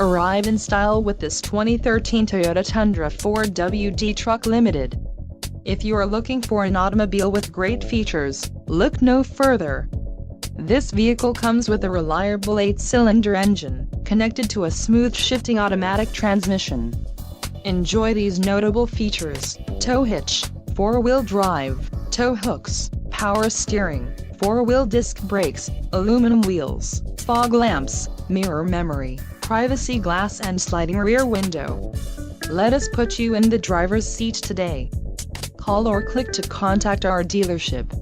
Arrive in style with this 2013 Toyota Tundra 4WD truck limited. If you are looking for an automobile with great features, look no further. This vehicle comes with a reliable 8-cylinder engine, connected to a smooth shifting automatic transmission. Enjoy these notable features: tow hitch, 4-wheel drive, tow hooks, power steering, 4-wheel disc brakes, aluminum wheels, fog lamps, mirror memory, privacy glass and sliding rear window. Let us put you in the driver's seat today. Call or click to contact our dealership.